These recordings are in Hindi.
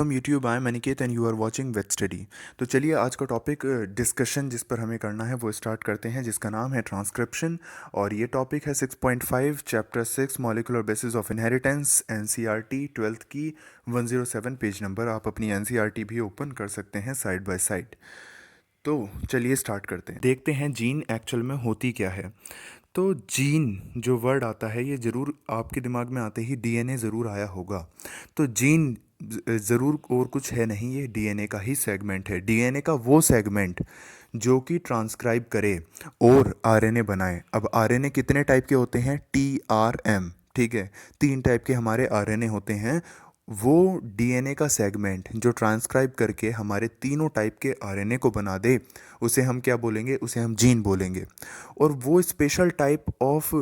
Welcome YouTube. I am Aniket and you are watching Wet Study. तो चलिए आज का टॉपिक डिस्कशन जिस पर हमें करना है वो स्टार्ट करते हैं, जिसका नाम है ट्रांसक्रिप्शन। और ये टॉपिक है 6.5 chapter 6 molecular basis of inheritance, NCERT 12th की 107 पेज नंबर। आप अपनी एनसीईआरटी भी ओपन कर सकते हैं साइड बाय साइड। तो चलिए स्टार्ट करते हैं, देखते हैं जीन एक्चुअल में होती क्या है। तो जीन जो वर्ड आता है ये ज़रूर आपके दिमाग में आते ही डीएनए ज़रूर आया होगा। तो जीन ज़रूर और कुछ है नहीं, ये डीएनए का ही सेगमेंट है। डीएनए का वो सेगमेंट जो कि ट्रांसक्राइब करे और आरएनए बनाए। अब आरएनए कितने टाइप के होते हैं? टीआरएम, ठीक है, 3 टाइप के हमारे आरएनए होते हैं। वो डीएनए का सेगमेंट जो ट्रांसक्राइब करके हमारे तीनों टाइप के आरएनए को बना दे, उसे हम क्या बोलेंगे? उसे हम जीन बोलेंगे। और वो स्पेशल टाइप ऑफ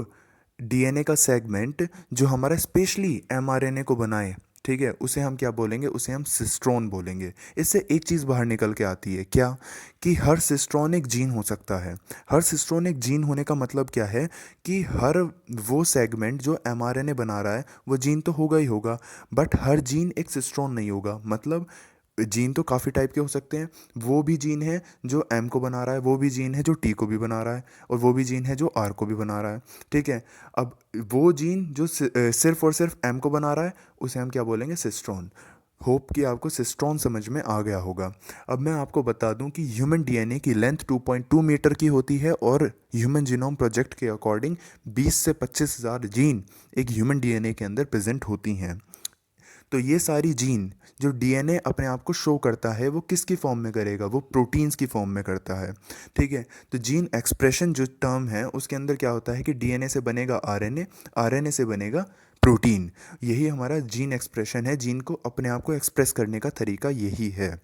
डीएनए का सेगमेंट जो हमारा स्पेशली एमआरएनए को बनाए, ठीक है, उसे हम क्या बोलेंगे? उसे हम सिस्ट्रोन बोलेंगे। इससे एक चीज़ बाहर निकल के आती है, क्या? कि हर सिस्ट्रोन एक जीन हो सकता है। हर सिस्ट्रोन एक जीन होने का मतलब क्या है? कि हर वो सेगमेंट जो एमआरएनए बना रहा है वो जीन तो होगा ही होगा, बट हर जीन एक सिस्ट्रोन नहीं होगा। मतलब जीन तो काफ़ी टाइप के हो सकते हैं। वो भी जीन है जो एम को बना रहा है, वो भी जीन है जो टी को भी बना रहा है, और वो भी जीन है जो आर को भी बना रहा है, ठीक है। अब वो जीन जो सिर्फ और सिर्फ एम को बना रहा है, उसे हम क्या बोलेंगे? सिस्ट्रोन। होप कि आपको सिस्ट्रोन समझ में आ गया होगा। अब मैं आपको बता दूं कि ह्यूमन डीएनए की लेंथ 2.2 मीटर की होती है, और ह्यूमन जीनोम प्रोजेक्ट के अकॉर्डिंग 20 से 25,000 जीन एक ह्यूमन डीएनए के अंदर प्रेजेंट होती हैं। तो ये सारी जीन जो डीएनए अपने आप को शो करता है वो किसकी फॉर्म में करेगा? वो प्रोटीन्स की फॉर्म में करता है, ठीक है। तो जीन एक्सप्रेशन जो टर्म है उसके अंदर क्या होता है कि डीएनए से बनेगा आरएनए, आरएनए से बनेगा प्रोटीन। यही हमारा जीन एक्सप्रेशन है। जीन को अपने आप को एक्सप्रेस करने का तरीका यही है।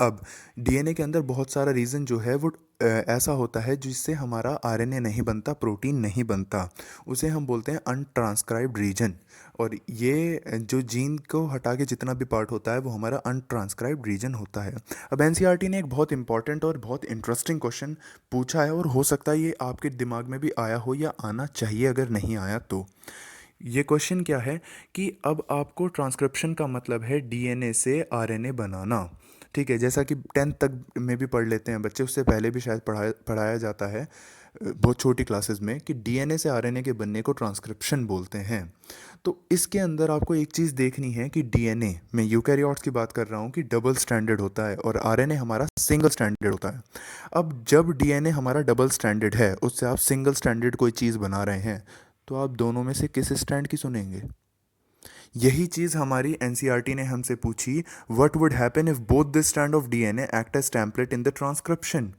अब डीएनए के अंदर बहुत सारा रीज़न जो है वो ऐसा होता है जिससे हमारा आरएनए नहीं बनता, प्रोटीन नहीं बनता। उसे हम बोलते हैं अनट्रांसक्राइब्ड रीजन। और ये जो जीन को हटा के जितना भी पार्ट होता है वो हमारा अनट्रांसक्राइब्ड रीजन होता है। अब एनसीईआरटी ने एक बहुत इंपॉर्टेंट और बहुत इंटरेस्टिंग क्वेश्चन पूछा है, और हो सकता है ये आपके दिमाग में भी आया हो या आना चाहिए, अगर नहीं आया तो। ये क्वेश्चन क्या है कि अब आपको ट्रांसक्रिप्शन का मतलब है डीएनए से आरएनए बनाना, ठीक है। जैसा कि 10th तक में भी पढ़ लेते हैं बच्चे, उससे पहले भी शायद पढ़ाया जाता है बहुत छोटी क्लासेस में, कि डीएनए से आरएनए के बनने को ट्रांसक्रिप्शन बोलते हैं। तो इसके अंदर आपको एक चीज़ देखनी है कि डीएनए में, यूकैरियोट्स की बात कर रहा हूँ, कि डबल स्टैंडर्ड होता है और आरएनए हमारा सिंगल स्टैंडर्ड होता है। अब जब डीएनए हमारा डबल स्टैंडर्ड है, उससे आप सिंगल स्टैंडर्ड कोई चीज़ बना रहे हैं, तो आप दोनों में से किस स्टैंड की सुनेंगे? यही चीज़ हमारी एनसीईआरटी ने हमसे पूछी, what would happen if both the strand of DNA act as template in the transcription.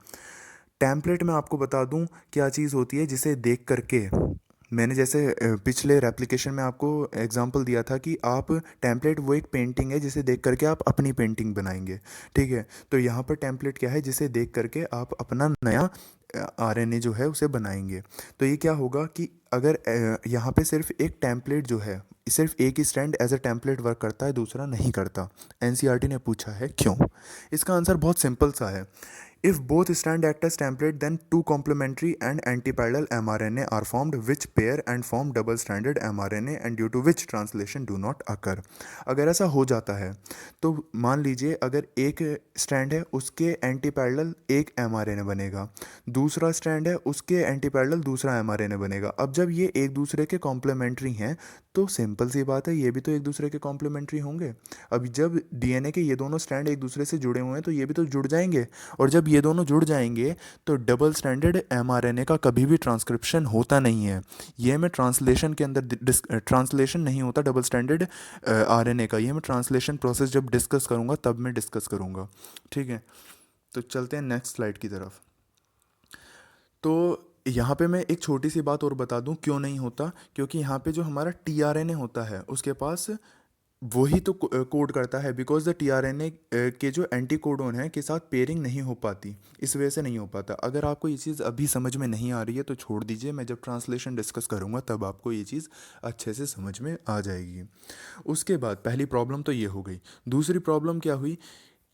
Template में आपको बता दूं क्या चीज़ होती है, जिसे देख करके मैंने जैसे पिछले रेप्लिकेशन में आपको एग्जांपल दिया था कि आप टेम्पलेट वो एक पेंटिंग है जिसे देख करके आप अपनी पेंटिंग बनाएंगे, ठीक है। तो यहाँ पर टेम्पलेट क्या है? जिसे देख करके आप अपना नया आरएनए जो है उसे बनाएंगे। तो ये क्या होगा कि अगर यहाँ पे सिर्फ एक टेम्पलेट जो है, सिर्फ एक ही strand as a template work करता है, दूसरा नहीं करता। एनसीईआरटी ने पूछा है क्यों। इसका आंसर बहुत सिंपल सा है। If both strand act as template, then two complementary and antiparallel mRNA are formed, which pair and form double-stranded mRNA, and due to which translation do not occur. अगर ऐसा हो जाता है तो मान लीजिए अगर एक स्ट्रैंड है उसके एंटी पैरेलल एक mRNA बनेगा, दूसरा स्ट्रैंड है उसके एंटी पैरेलल दूसरा mRNA बनेगा। अब जब ये एक दूसरे के कॉम्प्लीमेंट्री हैं तो सिंपल सी बात है, ये भी तो एक दूसरे के कॉम्प्लीमेंट्री होंगे। अब जब डीएनए के ये दोनों स्ट्रैंड एक दूसरे से जुड़े हुए हैं तो ये भी तो जुड़ जाएंगे, और जब ये दोनों जुड़ जाएंगे तो डबल स्टैंडर्ड एमआरएनए का कभी भी ट्रांसक्रिप्शन होता नहीं है। ये मैं ट्रांसलेशन के अंदर ट्रांसलेशन नहीं होता डबल स्टैंडर्ड आरएनए का, ये मैं ट्रांसलेशन प्रोसेस जब डिस्कस करूँगा तब मैं डिस्कस करूँगा, ठीक है। तो चलते हैं नेक्स्ट स्लाइड की तरफ। तो यहाँ पे मैं एक छोटी सी बात और बता दूँ क्यों नहीं होता, क्योंकि यहाँ पे जो हमारा टीआरएनए होता है उसके पास वही तो कोड करता है, बिकॉज द टीआरएनए के जो एंटी कोडोन है के साथ पेयरिंग नहीं हो पाती, इस वजह से नहीं हो पाता। अगर आपको ये चीज़ अभी समझ में नहीं आ रही है तो छोड़ दीजिए, मैं जब ट्रांसलेशन डिस्कस करूँगा तब आपको ये चीज़ अच्छे से समझ में आ जाएगी। उसके बाद पहली प्रॉब्लम तो ये हो गई। दूसरी प्रॉब्लम क्या हुई?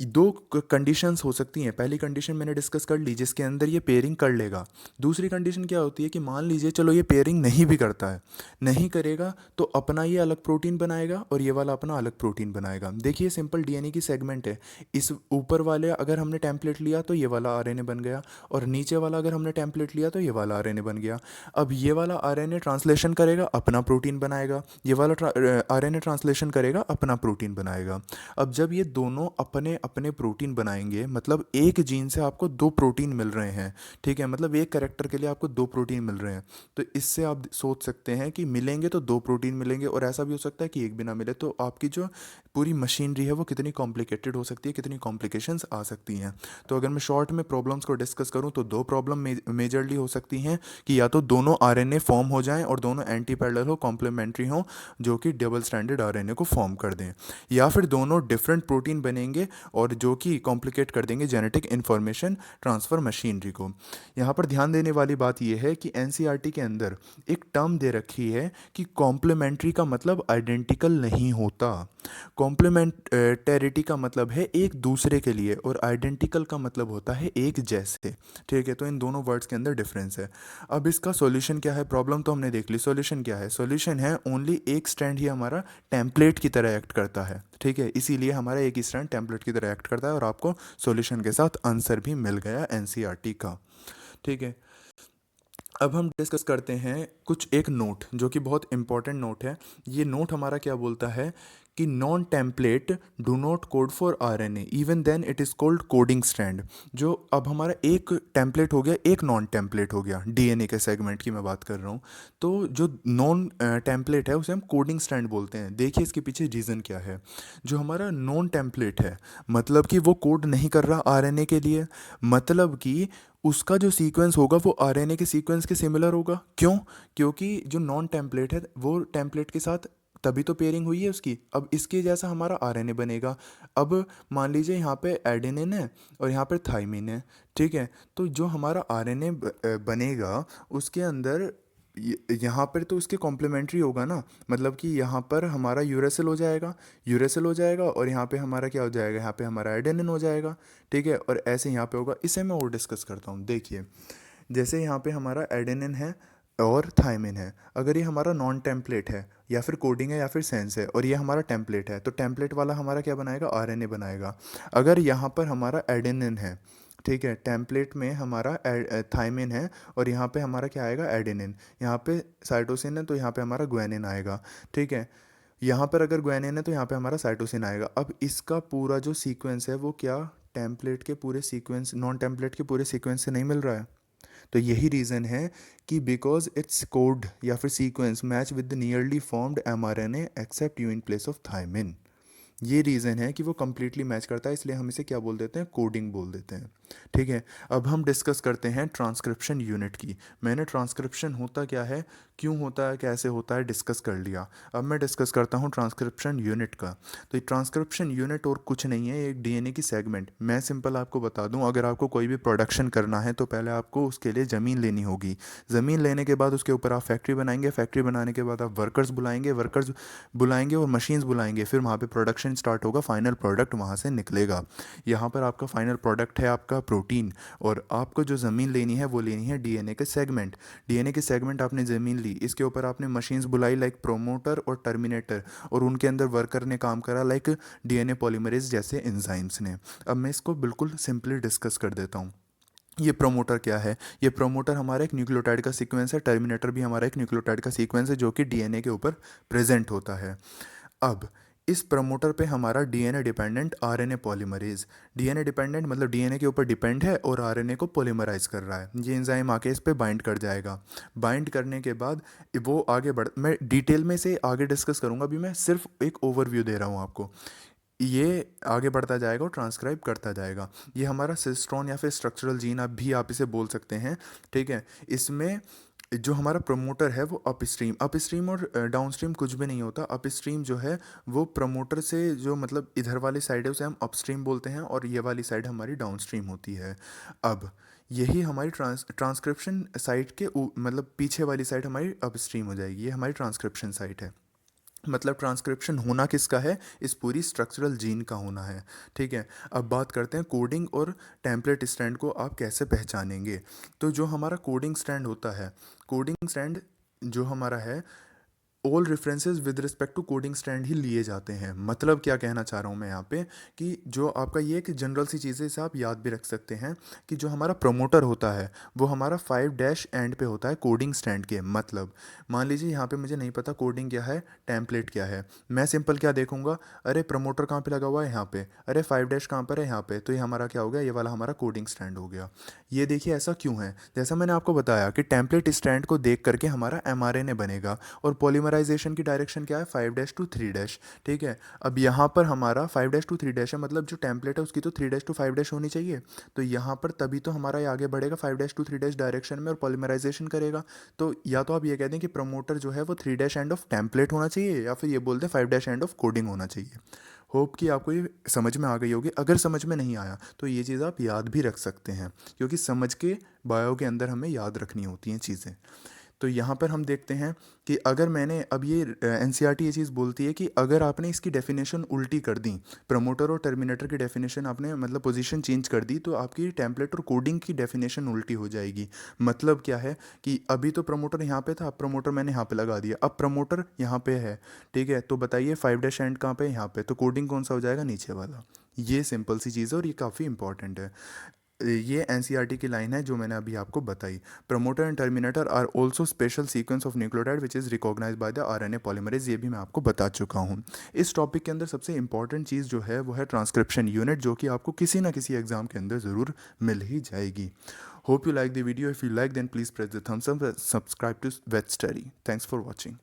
दो कंडीशंस हो सकती हैं। पहली कंडीशन मैंने डिस्कस कर ली जिसके अंदर ये पेयरिंग कर लेगा। दूसरी कंडीशन क्या होती है कि मान लीजिए चलो ये पेयरिंग नहीं भी करता है, नहीं करेगा तो अपना ये अलग प्रोटीन बनाएगा और ये वाला अपना अलग प्रोटीन बनाएगा। देखिए सिंपल डीएनए की सेगमेंट है। इस ऊपर वाले अगर हमने टेम्पलेट लिया तो ये वाला आरएनए बन गया, और नीचे वाला अगर हमने टेम्पलेट लिया तो ये वाला आरएनए बन गया। अब ये वाला आरएनए ट्रांसलेशन करेगा, अपना प्रोटीन बनाएगा, ये वाला आरएनए ट्रांसलेशन करेगा, अपना प्रोटीन बनाएगा। अब जब ये दोनों अपने अपने प्रोटीन बनाएंगे, मतलब एक जीन से आपको दो प्रोटीन मिल रहे हैं, ठीक है, मतलब एक कैरेक्टर के लिए आपको दो प्रोटीन मिल रहे हैं, तो इससे आप सोच सकते हैं कि मिलेंगे तो दो प्रोटीन मिलेंगे, और ऐसा भी हो सकता है कि एक भी ना मिले। तो आपकी जो पूरी मशीनरी है वो कितनी कॉम्प्लिकेटेड हो सकती है, कितनी कॉम्प्लिकेशंस आ सकती हैं। तो अगर मैं शॉर्ट में प्रॉब्लम्स को डिस्कस करूं तो दो प्रॉब्लम मेजरली हो सकती हैं कि या तो दोनों आरएनए फॉर्म हो जाएं और दोनों एंटी पैरेलल हो, कॉम्प्लीमेंट्री हो, जो कि डबल स्ट्रैंडेड आरएनए को फॉर्म कर दें, या फिर दोनों डिफरेंट प्रोटीन बनेंगे और जो कि कॉम्प्लिकेट कर देंगे जेनेटिक इन्फॉर्मेशन ट्रांसफ़र मशीनरी को। यहाँ पर ध्यान देने वाली बात यह है कि एनसीईआरटी के अंदर एक टर्म दे रखी है कि कॉम्प्लीमेंट्री का मतलब आइडेंटिकल नहीं होता। कॉम्प्लीमेंटेरिटी का मतलब है एक दूसरे के लिए, और आइडेंटिकल का मतलब होता है एक जैसे। ठीक है, तो इन दोनों वर्ड्स के अंदर डिफरेंस है। अब इसका सॉल्यूशन क्या है? प्रॉब्लम तो हमने देख ली, सॉल्यूशन क्या है? सॉल्यूशन है ओनली एक स्ट्रैंड ही हमारा टेम्पलेट की तरह एक्ट करता है। ठीक है, इसीलिए हमारा एक ही स्ट्रैंड टेम्पलेट की तरह एक्ट करता है, और आपको सॉल्यूशन के साथ आंसर भी मिल गया एनसीईआरटी का। ठीक है, अब हम डिस्कस करते हैं कुछ एक नोट जो कि बहुत इंपॉर्टेंट नोट है। ये नोट हमारा क्या बोलता है कि non template do not code for RNA even then it is called coding strand. जो अब हमारा एक टेम्पलेट हो गया, एक नॉन टेम्पलेट हो गया, डीएनए के सेगमेंट की मैं बात कर रहा हूँ। तो जो नॉन टेम्पलेट है उसे हम कोडिंग स्ट्रैंड बोलते हैं। देखिए इसके पीछे रीज़न क्या है। जो हमारा नॉन टेम्पलेट है, मतलब कि वो कोड नहीं कर रहा आरएनए के लिए, मतलब कि उसका जो सीक्वेंस होगा वो आरएनए के सीक्वेंस के सिमिलर होगा। क्यों? क्योंकि जो नॉन टेम्पलेट है वो टेम्पलेट के साथ तभी तो पेयरिंग हुई है उसकी। अब इसके जैसा हमारा आरएनए बनेगा। अब मान लीजिए यहाँ पे एडेनिन है और यहाँ पे थाइमिन है। ठीक है, तो जो हमारा आरएनए बनेगा उसके अंदर यहाँ पर तो उसके कॉम्प्लीमेंट्री होगा ना, मतलब कि यहाँ पर हमारा यूरेसिल हो जाएगा, यूरेसिल हो जाएगा, और यहाँ पे हमारा क्या हो जाएगा, यहाँ पे हमारा एडेनिन हो जाएगा। ठीक है, और ऐसे यहाँ पे होगा। इसे मैं और डिस्कस करता हूँ। देखिए जैसे यहाँ पे हमारा एडेनिन है और थाइमिन है, अगर ये हमारा नॉन टेम्पलेट है या फिर कोडिंग है या फिर सेंस है, और ये हमारा टेम्पलेट है, तो टेम्पलेट वाला हमारा क्या बनाएगा, आरएनए बनाएगा। अगर यहाँ पर हमारा एडेनिन है, ठीक है, टेम्पलेट में हमारा थाइमिन है और यहाँ पे हमारा क्या आएगा, एडेनिन। यहाँ पे साइटोसिन है तो यहाँ पे हमारा ग्वानिन आएगा। ठीक है, यहाँ पर अगर ग्वानिन है तो यहाँ पे हमारा साइटोसिन आएगा। अब इसका पूरा जो सीक्वेंस है वो क्या टेम्पलेट के पूरे सीक्वेंस, नॉन टेम्पलेट के पूरे सीक्वेंस से नहीं मिल रहा है। तो यही रीज़न है कि बिकॉज इट्स कोड या फिर sequence match with the nearly formed mRNA except U in place of thymine. ये रीज़न है कि वो कम्प्लीटली मैच करता है, इसलिए हम इसे क्या बोल देते हैं, कोडिंग बोल देते हैं। ठीक है, अब हम डिस्कस करते हैं ट्रांसक्रिप्शन यूनिट की। मैंने ट्रांसक्रिप्शन होता क्या है, क्यों होता है, कैसे होता है, डिस्कस कर लिया। अब मैं डिस्कस करता हूँ ट्रांसक्रिप्शन यूनिट का। तो ये ट्रांसक्रिप्शन यूनिट और कुछ नहीं है, एक डीएनए की सेगमेंट। मैं सिंपल आपको बता दूँ, अगर आपको कोई भी प्रोडक्शन करना है तो पहले आपको उसके लिए ज़मीन लेनी होगी। ज़मीन लेने के बाद उसके ऊपर आप फैक्ट्री बनाएंगे, फैक्ट्री बनाने के बाद आप वर्कर्स बुलाएंगे, वर्कर्स बुलाएंगे और मशीन्स बुलाएंगे, फिर वहाँ पे प्रोडक्शन स्टार्ट होगा, फाइनल प्रोडक्ट वहाँ से निकलेगा। यहाँ पर आपका फाइनल प्रोडक्ट है आपका प्रोटीन, और आपको जो ज़मीन लेनी है वो लेनी है डीएनए के सेगमेंट। डीएनए के सेगमेंट आपने ज़मीन ली, इसके ऊपर आपने मशीन्स बुलाई लाइक प्रोमोटर और टर्मिनेटर, और उनके अंदर वर्कर ने काम करा लाइक डीएनए पॉलीमरेज जैसे एंजाइम्स ने। अब मैं इसको बिल्कुल सिंपली डिस्कस कर देता हूँ। ये प्रोमोटर क्या है? ये प्रोमोटर हमारा एक न्यूक्लियोटाइड का सीक्वेंस है, टर्मिनेटर भी हमारा एक न्यूक्लियोटाइड का सीक्वेंस है जो कि डीएनए के ऊपर प्रेजेंट होता है। अब इस प्रमोटर पे हमारा DNA dependent RNA polymerase, DNA dependent मतलब डीएनए के ऊपर डिपेंड है और आरएनए को पॉलीमराइज कर रहा है। ये एंजाइम आके इस पे बाइंड कर जाएगा। बाइंड करने के बाद वो आगे बढ़, मैं डिटेल में से आगे डिस्कस करूँगा, अभी मैं सिर्फ एक ओवरव्यू दे रहा हूँ आपको। ये आगे बढ़ता जाएगा और ट्रांसक्राइब करता जाएगा। ये हमारा सिस्ट्रॉन या फिर स्ट्रक्चरल जीन आप इसे बोल सकते हैं। ठीक है, इसमें जो हमारा प्रमोटर है वो अपस्ट्रीम, अपस्ट्रीम और डाउनस्ट्रीम कुछ भी नहीं होता। अपस्ट्रीम जो है वो प्रमोटर से जो मतलब इधर वाली साइड है उसे हम अपस्ट्रीम बोलते हैं, और ये वाली साइड हमारी डाउनस्ट्रीम होती है। अब यही हमारी ट्रांसक्रिप्शन साइट के मतलब पीछे वाली साइड हमारी अपस्ट्रीम हो जाएगी, ये हमारी ट्रांसक्रिप्शन साइट है। मतलब ट्रांसक्रिप्शन होना किसका है, इस पूरी स्ट्रक्चरल जीन का होना है। ठीक है, अब बात करते हैं कोडिंग और टेम्पलेट स्ट्रैंड को आप कैसे पहचानेंगे। तो जो हमारा कोडिंग स्ट्रैंड होता है, कोडिंग स्ट्रैंड जो हमारा है, all references with respect to coding strand ही लिए जाते हैं। मतलब क्या कहना चाह रहा हूँ मैं यहाँ पे, कि जो आपका ये एक जनरल सी चीज़ें इसे आप याद भी रख सकते हैं, कि जो हमारा प्रमोटर होता है वो हमारा 5 एंड पे होता है कोडिंग स्टैंड के। मतलब मान लीजिए यहाँ पे मुझे नहीं पता कोडिंग क्या है, टेम्पलेट क्या है, मैं सिंपल क्या देखूंगा, अरे प्रमोटर कहाँ पे लगा हुआ है, यहाँ पे, अरे 5 कहाँ पर है, यहाँ पे, तो ये हमारा क्या हो गया, ये वाला हमारा कोडिंग स्टैंड हो गया। ये देखिए ऐसा क्यों है, जैसा मैंने आपको बताया कि टेम्पलेट स्टैंड को देख करके हमारा एमआरएनए बनेगा, और पॉलीमराइजेशन की डायरेक्शन क्या है, 5 to 3। ठीक है, अब यहाँ पर हमारा 5 to 3 है, मतलब जो टेम्पलेट है उसकी तो 3 to 5 होनी चाहिए। तो यहाँ पर तभी तो हमारा ये आगे बढ़ेगा 5 to 3 डायरेक्शन में और पॉलीमराइजेशन करेगा। तो या तो आप ये कह दें कि प्रमोटर जो है वो 3 एंड ऑफ टेम्पलेट होना चाहिए, या फिर ये बोलते हैं 5 एंड ऑफ कोडिंग होना चाहिए। होप कि आपको ये समझ में आ गई होगी। अगर समझ में नहीं आया तो ये चीज़ आप याद भी रख सकते हैं, क्योंकि समझ के बायो के अंदर हमें याद रखनी होती हैं चीज़ें। तो यहाँ पर हम देखते हैं कि अगर मैंने अब ये एनसीईआरटी ये चीज़ बोलती है कि अगर आपने इसकी डेफिनेशन उल्टी कर दी, प्रमोटर और टर्मिनेटर की डेफिनेशन आपने मतलब पोजीशन चेंज कर दी, तो आपकी टेम्पलेट और कोडिंग की डेफिनेशन उल्टी हो जाएगी। मतलब क्या है कि अभी तो प्रमोटर यहाँ पे था, अब प्रमोटर मैंने यहाँ पे लगा दिया, अब प्रमोटर यहाँ पे है। ठीक है, तो बताइए 5 एंड कहाँ पे है, यहाँ पे, तो कोडिंग कौन सा हो जाएगा, नीचे वाला। ये सिंपल सी चीज़ है और ये काफ़ी इंपॉर्टेंट है। ये एनसीईआरटी की लाइन है जो मैंने अभी आपको बताई। Promoter and terminator are also special sequence of nucleotide which is recognise by the RNA polymerase, ये भी मैं आपको बता चुका हूँ। इस टॉपिक के अंदर सबसे इंपॉर्टेंट चीज़ जो है वो है ट्रांसक्रिप्शन यूनिट, जो कि आपको किसी ना किसी एग्जाम के अंदर ज़रूर मिल ही जाएगी। Hope you like the video, if you like then please press the thumbs up, subscribe to Wet Study. Thanks for watching.